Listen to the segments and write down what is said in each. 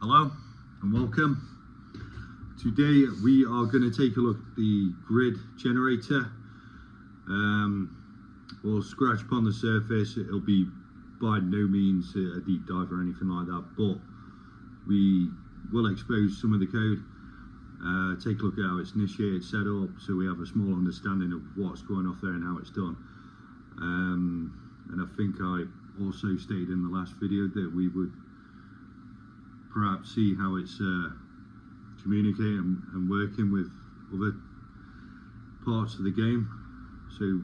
Hello and welcome. Today we are going to take a look at the grid generator. We'll scratch upon the surface. It'll be by no means a deep dive or anything like that, but we will expose some of the code, take a look at how it's initiated, set up, so we have a small understanding of what's going off there and how it's done. And I think I also stated in the last video that we would perhaps see how it's communicating and working with other parts of the game. So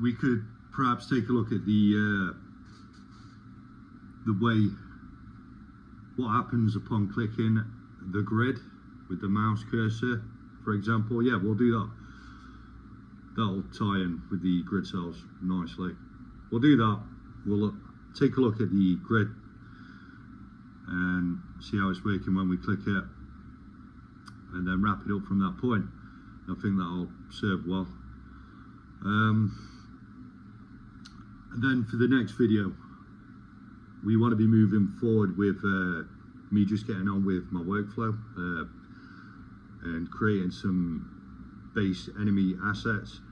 we could perhaps take a look at the way what happens upon clicking the grid with the mouse cursor, for example. Yeah, we'll do that. That'll tie in with the grid cells nicely. We'll do that. We'll take a look at the grid and see how it's working when we click it, and then wrap it up from that point. I think that'll serve well. And then for the next video, we want to be moving forward with me just getting on with my workflow and creating some base enemy assets.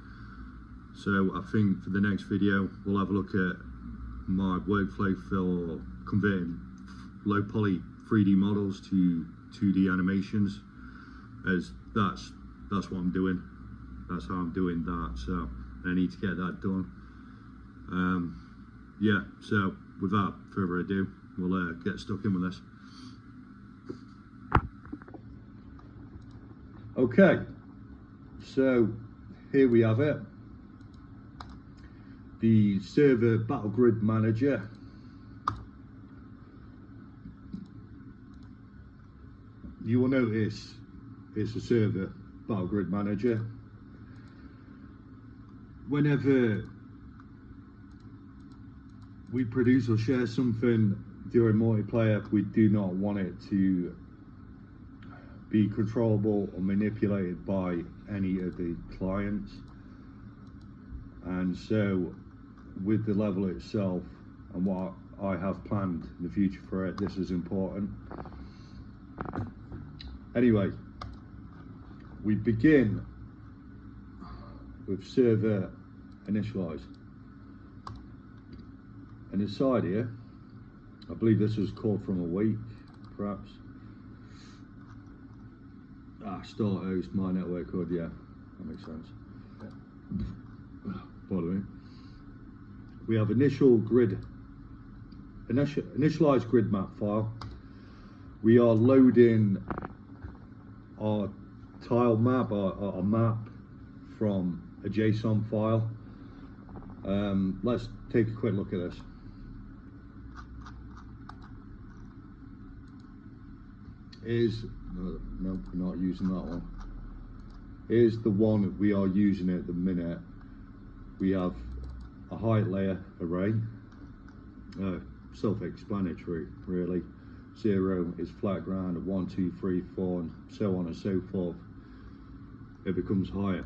So I think for the next video, we'll have a look at my workflow for converting low poly 3D models to 2D animations, as that's what I'm doing. That's how I'm doing that. So I need to get that done. Yeah, so without further ado, we'll get stuck in with this. Okay, so here we have it. The server battle grid manager. You will notice it's a server battle grid manager. Whenever we produce or share something during multiplayer, we do not want it to be controllable or manipulated by any of the clients. And so with the level itself and what I have planned in the future for it, this is important. Anyway, we begin with server initialize. And inside here, I believe this was called from a week, perhaps. Start host, my network code, yeah, that makes sense. Following. We have initialized grid map file. We are loading our tile map, our map from a JSON file. Let's take a quick look at this. No, we're not using that one. Here's the one we are using at the minute. We have a height layer array, self-explanatory really. 0 is flat ground, 1, 2, 3, 4, and so on and so forth. It becomes higher.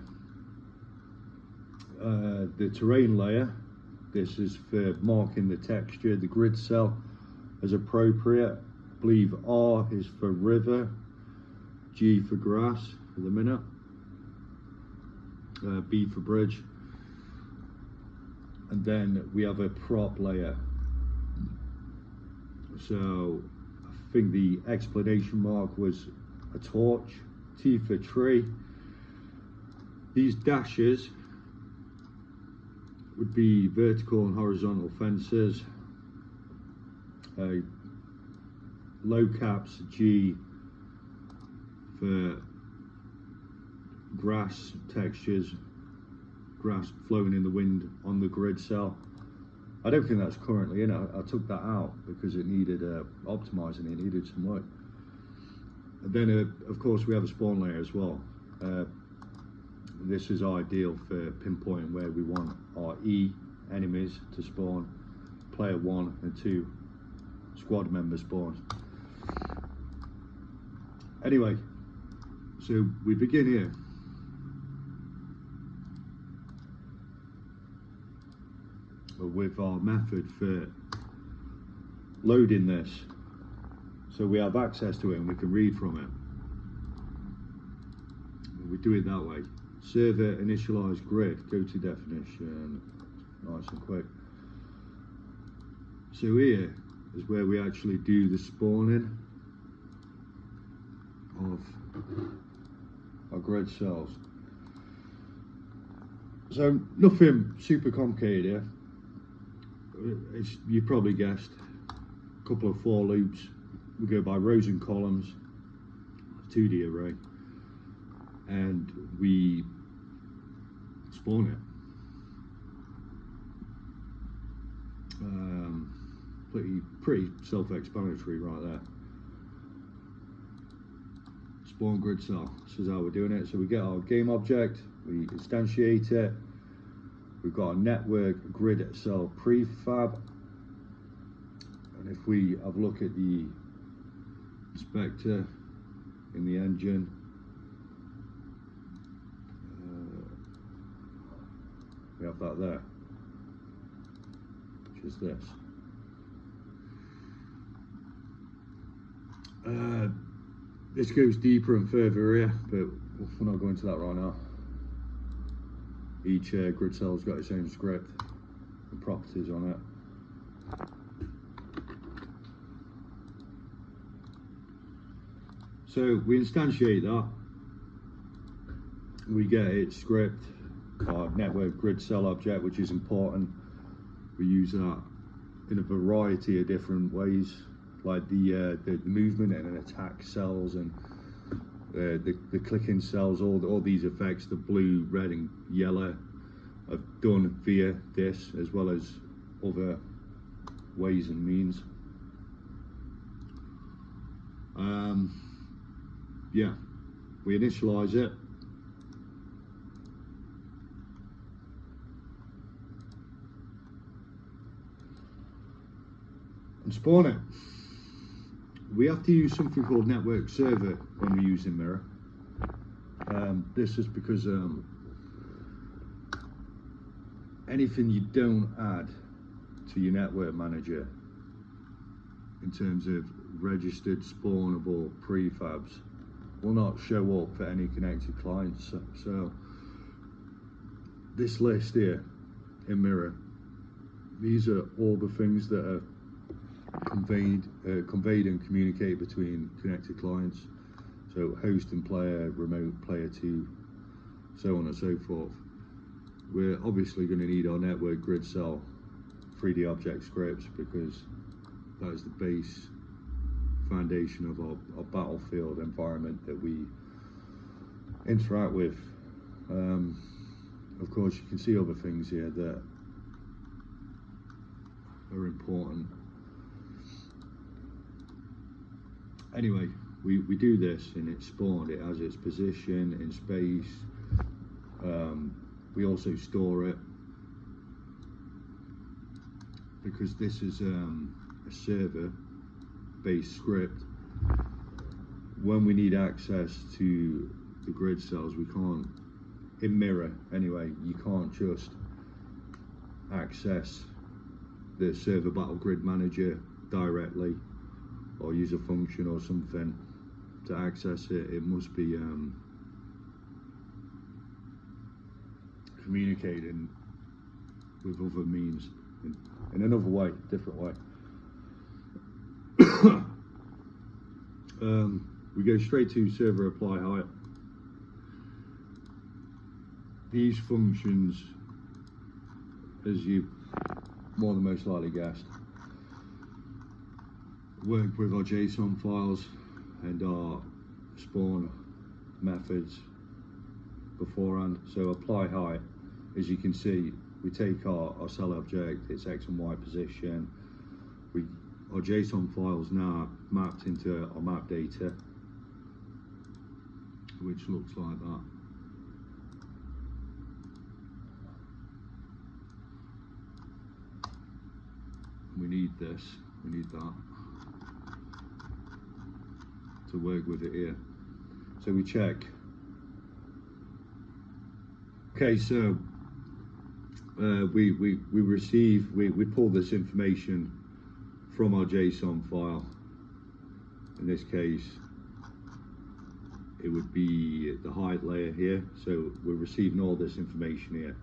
The terrain layer, this is for marking the texture, the grid cell as appropriate. I believe R is for river, G for grass at the minute, B for bridge. And then we have a prop layer. So I think the explanation mark was a torch, T for tree. These dashes would be vertical and horizontal fences. Low caps, G for grass textures, grass flowing in the wind on the grid cell. I don't think that's currently in it. I took that out because it needed optimizing, it needed some work. And then of course we have a spawn layer as well. This is ideal for pinpointing where we want our E enemies to spawn, player 1 and 2 squad member spawns. Anyway, so we begin here. With our method for loading this. So we have access to it and we can read from it. We do it that way. Server initialize grid, go to definition, nice and quick. So here is where we actually do the spawning of our grid cells. So nothing super complicated here. You probably guessed, a couple of for loops. We go by rows and columns, 2D array, and we spawn it. Pretty self-explanatory right there. Spawn grid cell. This is how we're doing it. So we get our game object, we instantiate it. We've got a network grid cell prefab, and if we have a look at the inspector in the engine, we have that there, which is this. This goes deeper and further here, but we're not going to that right now. Each grid cell's got its own script and properties on it. So we instantiate that. We get its script, our network grid cell object, which is important. We use that in a variety of different ways, like the movement and attack cells and the clicking cells, all these effects, the blue, red and yellow, are done via this as well as other ways and means. Yeah, we initialize it. And spawn it. We have to use something called network server when we're using Mirror. This is because anything you don't add to your network manager in terms of registered spawnable prefabs will not show up for any connected clients. So this list here in Mirror, these are all the things that are conveyed and communicate between connected clients. So host and player, remote player 2, so on and so forth. We're obviously going to need our network grid cell 3D object scripts because that is the base foundation of our battlefield environment that we interact with. Of course, you can see other things here that are important. Anyway, we do this and it's spawned, it has its position in space. We also store it because this is a server based script. When we need access to the grid cells, we can't, in Mirror anyway, you can't just access the server battle grid manager directly or use a function or something to access it. It must be communicating with other means in another way, different way. We go straight to server apply height. These functions, as you more than most likely guessed, work with our JSON files and our spawn methods beforehand. So apply height, as you can see, we take our cell object, its X and Y position, our JSON files now mapped into our map data, which looks like that. We need this, we need that to work with it here. So we check. Okay, so we pull this information from our JSON file In this case, it would be the height layer here. So we're receiving all this information here.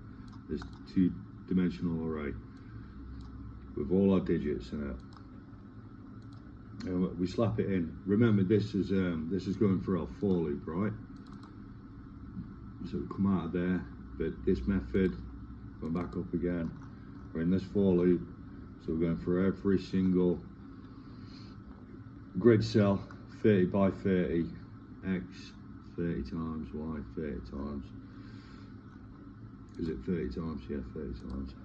This two-dimensional array with all our digits in it. And we slap it in. Remember, this is going for our for loop, right? So we come out of there, but this method, going back up again, we're in this for loop. So we're going for every single grid cell, 30 by 30, X 30 times, Y 30 times. Is it 30 times? Yeah, 30 times.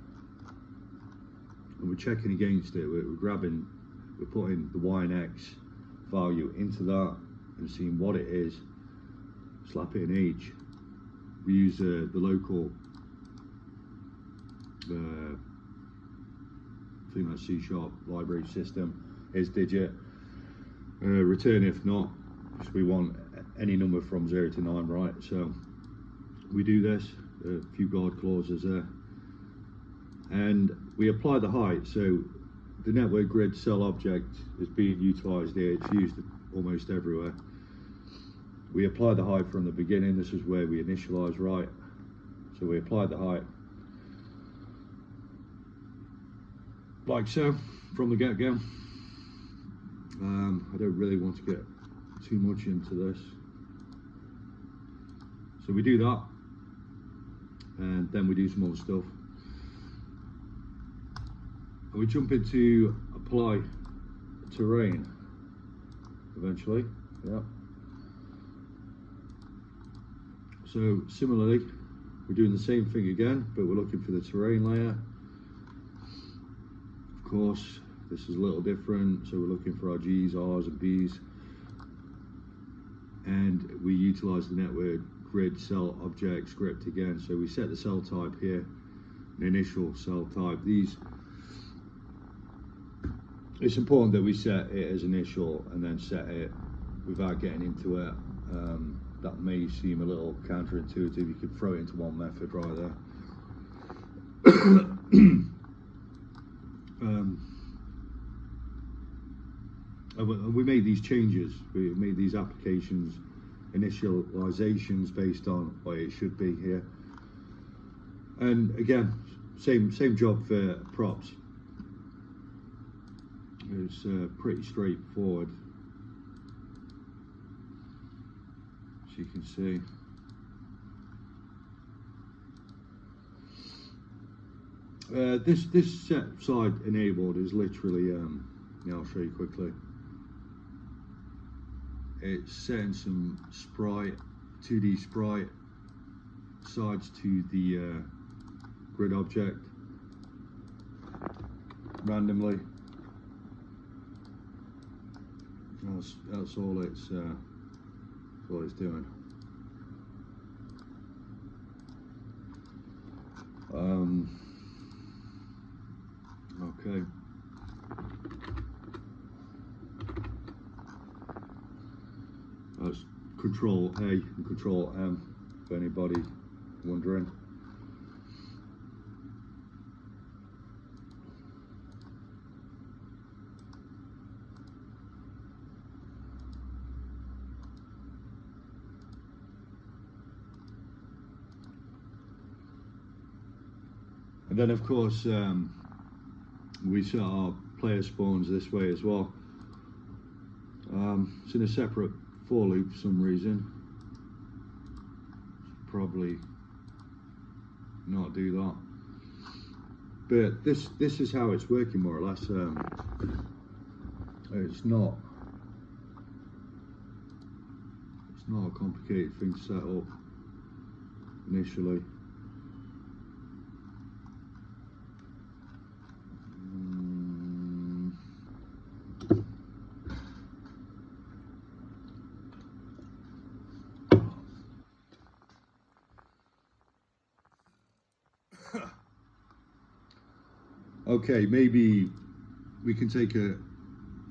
And we're checking against it. We're putting the Y and X value into that and seeing what it is. Slap it in each. We use the local thing like C# library system. Here's digit. Return if not, because we want any number from 0 to 9, right? So we do this. A few guard clauses there, and we apply the height. So the network grid cell object is being utilized here. It's used almost everywhere. We apply the height from the beginning. This is where we initialize, right? So we apply the height like so from the get-go. I don't really want to get too much into this, so we do that. And then we do some more stuff. And we jump into apply terrain eventually. Yeah. So similarly, we're doing the same thing again, but we're looking for the terrain layer. Of course, this is a little different. So we're looking for our G's, R's, and B's. And we utilize the network grid cell object script again. So we set the cell type here, an initial cell type. It's important that we set it as initial and then set it without getting into it. That may seem a little counterintuitive. You could throw it into one method right there. We made these changes. We made these applications initializations based on what it should be here. And again, same job for props. It's pretty straightforward, as you can see. This set side enabled is literally, I'll show you quickly. It's setting some sprite, 2D sprite sides to the grid object randomly. That's all it's doing. Okay. That's Control A and Control M, for anybody wondering. And then of course we set our player spawns this way as well. It's in a separate for loop for some reason. Probably not do that. But this is how it's working more or less. It's not a complicated thing to set up initially. Okay, maybe we can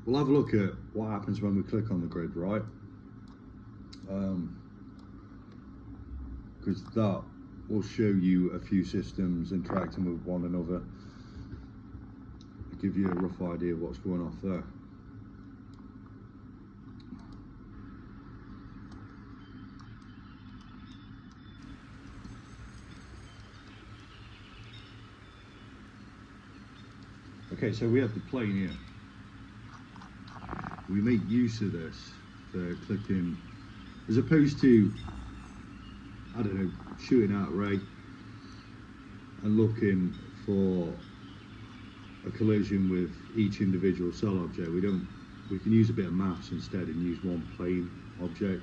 we'll have a look at what happens when we click on the grid, right? Because that will show you a few systems interacting with one another. Give you a rough idea of what's going off there. Okay, so we have the plane here. We make use of this for clicking, as opposed to, I don't know, shooting out array and looking for a collision with each individual cell object. We can use a bit of maths instead and use one plane object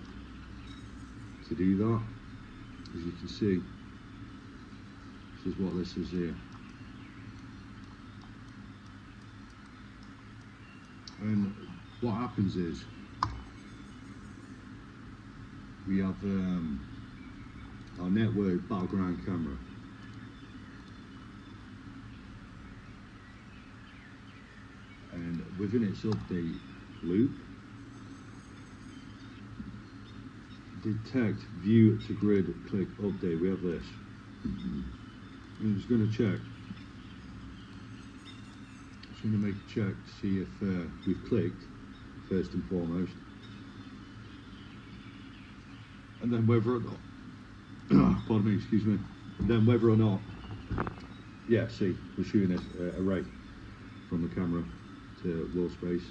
to do that. As you can see, this is what this is here. And what happens is we have our network battleground camera. And within its update loop, detect view to grid click update. We have this. I'm just going to check. Just going to make a check to see if we've clicked first and foremost, and then whether or not, pardon me, excuse me, and then whether or not, yeah, see, we're shooting this array from the camera to wall space.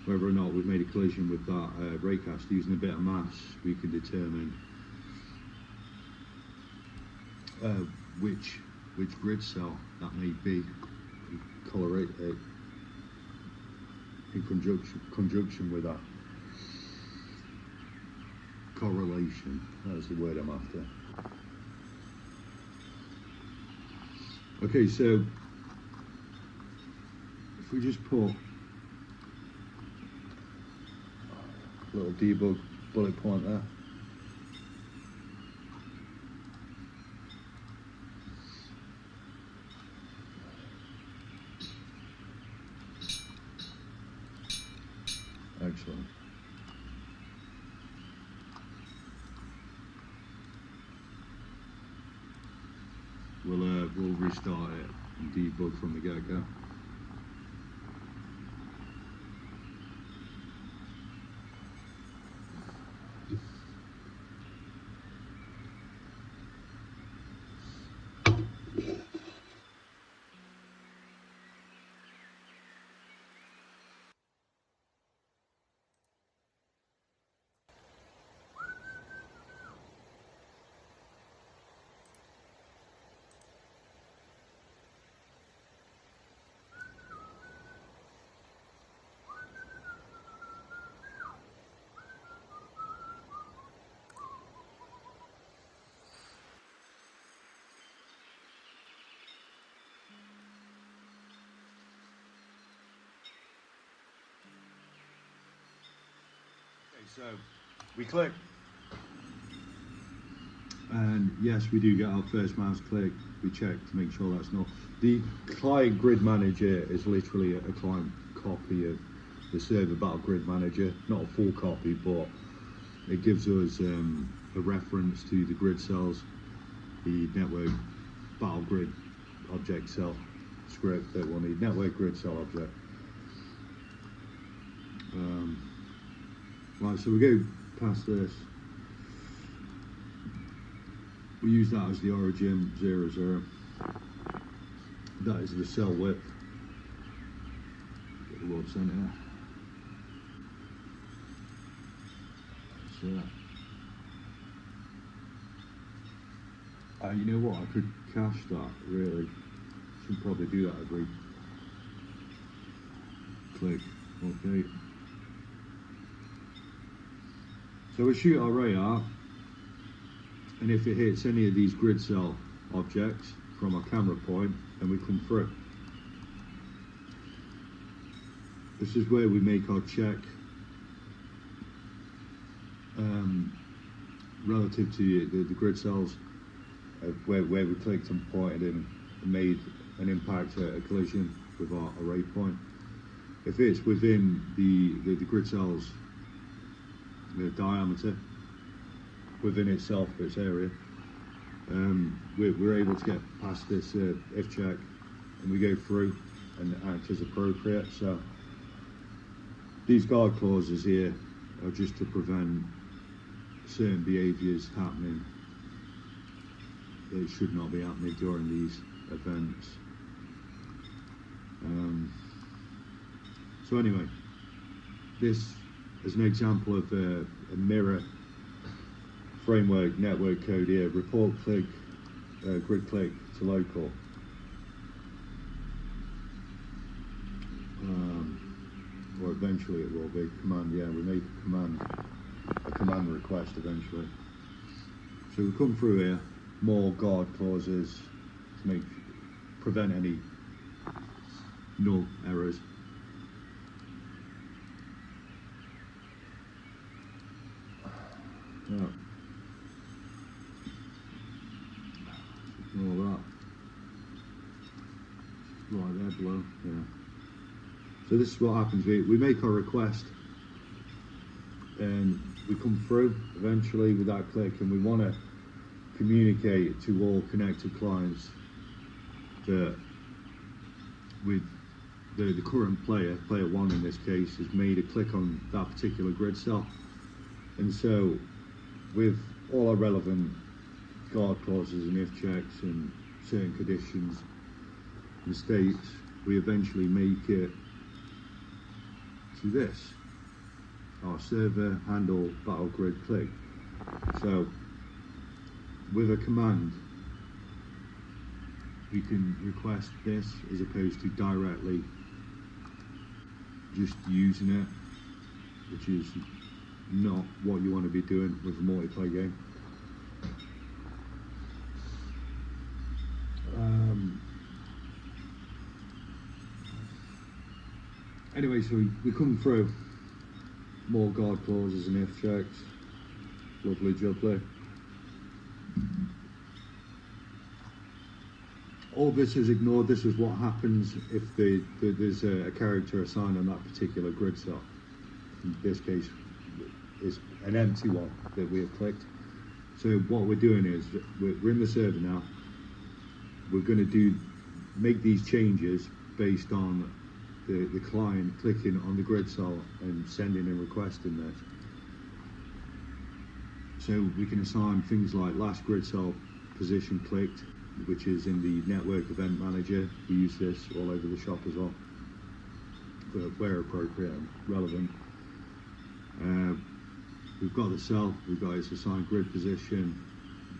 Whether or not we've made a collision with that raycast, using a bit of maths, we can determine which grid cell that may be, correlate it in conjunction with that. Correlation, that's the word I'm after. Okay, so if we just put a little debug bullet point there. Excellent. We'll restart it and debug from the get-go. So we click, and yes, we do get our first mouse click. We check to make sure that's not the client grid manager. Is literally a client copy of the server battle grid manager, not a full copy, but it gives us a reference to the grid cells, the network battle grid object cell script that we'll need, network grid cell object. Right, so we go past this. We use that as the origin 00. That is the cell width. Get the world center. So, you know what? I could cache that. Really, should probably do that. Agree. Click. Okay. So we shoot our array out, and if it hits any of these grid cell objects from our camera point, then we come through. This is where we make our check relative to the grid cells, where we clicked and pointed and made an impact, a collision with our array point. If it's within the grid cells, the diameter within itself, its area, we're able to get past this if check, and we go through and act as appropriate. So these guard clauses here are just to prevent certain behaviours happening that should not be happening during these events. So anyway, this is an example of a mirror framework network code here. Report click, grid click to local. Or eventually it will be command. Yeah, we make a command request eventually. So we come through here, more guard clauses to prevent any null errors. Yeah. All that. Right there below, yeah. So this is what happens, we make our request and we come through eventually with that click, and we want to communicate to all connected clients that with the current player 1 in this case, has made a click on that particular grid cell. And so with all our relevant guard clauses and if checks and certain conditions and states, we eventually make it to this, our server handle battle grid click. So with a command we can request this as opposed to directly just using it, which is not what you want to be doing with a multiplayer game. Anyway, so we come through more guard clauses and if checks. Lovely jubbly. All this is ignored. This is what happens if there's a character assigned on that particular grid cell. In this case, it's an empty one that we have clicked. So what we're doing is we're in the server now. We're going to make these changes based on the client clicking on the grid cell and sending and requesting this. So we can assign things like last grid cell position clicked, which is in the network event manager. We use this all over the shop as well, where appropriate and relevant. We've got the cell, we've got its assigned grid position.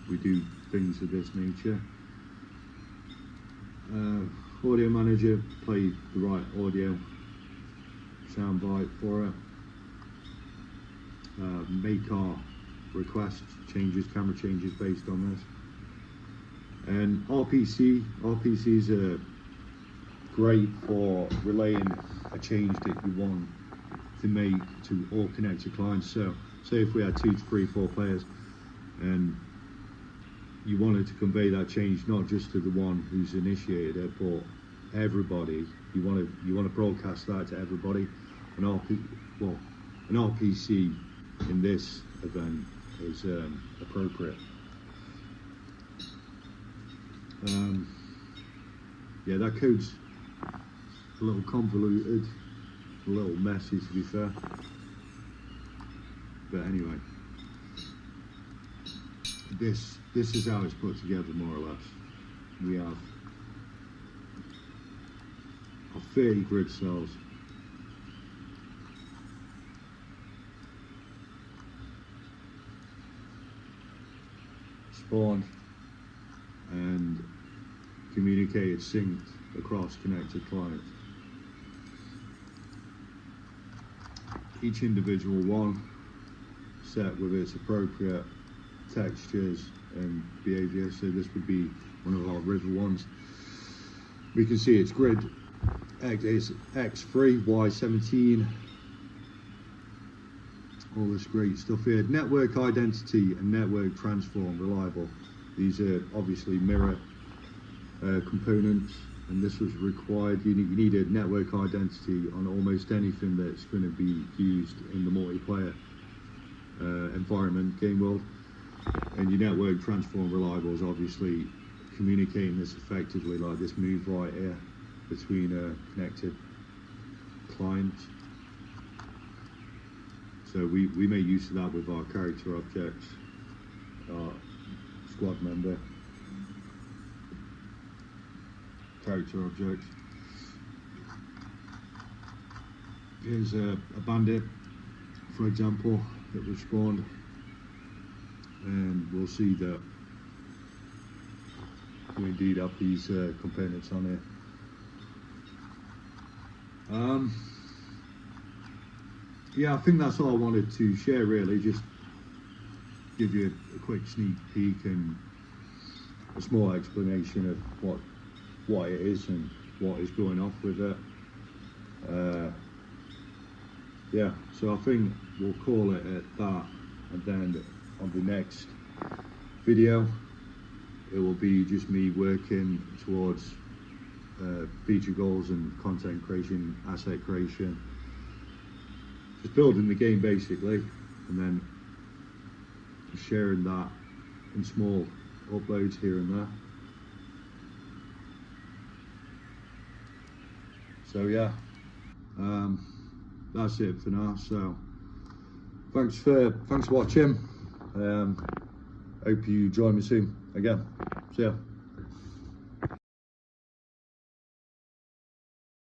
We do things of this nature. Audio manager, play the right audio soundbite for it. Make our request changes, camera changes based on this. And RPCs are great for relaying a change that you want to make to all connected clients. So say if we had 2 to 3, 4 players and you wanted to convey that change not just to the one who's initiated it, but everybody. You want to broadcast that to everybody. An RPC in this event is appropriate. Yeah, that code's a little convoluted, a little messy to be fair. But anyway, this is how it's put together more or less. We have our 30 grid cells. Spawned and communicated, synced across connected clients. Each individual one set with its appropriate textures and behavior. So this would be one of our river ones. We can see its grid is X3, Y17, all this great stuff here. Network identity and network transform reliable. These are obviously mirror components, and this was required. You need a network identity on almost anything that's going to be used in the multiplayer environment, game world. And your network transform reliable is obviously communicating this effectively, like this move right here between connected clients. So we make use of that with our character objects, our squad member character objects. Here's a bandit, for example, that we've spawned, and we'll see that we indeed have these components on here. Yeah, I think that's all I wanted to share, really. Just give you a quick sneak peek and a small explanation of what it is and what is going off with it. Yeah, so I think we'll call it at that, and then on the next video it will be just me working towards feature goals and content creation, asset creation, just building the game basically, and then sharing that in small uploads here and there. So yeah, that's it for now. So thanks for watching. Hope you join me soon again. See ya.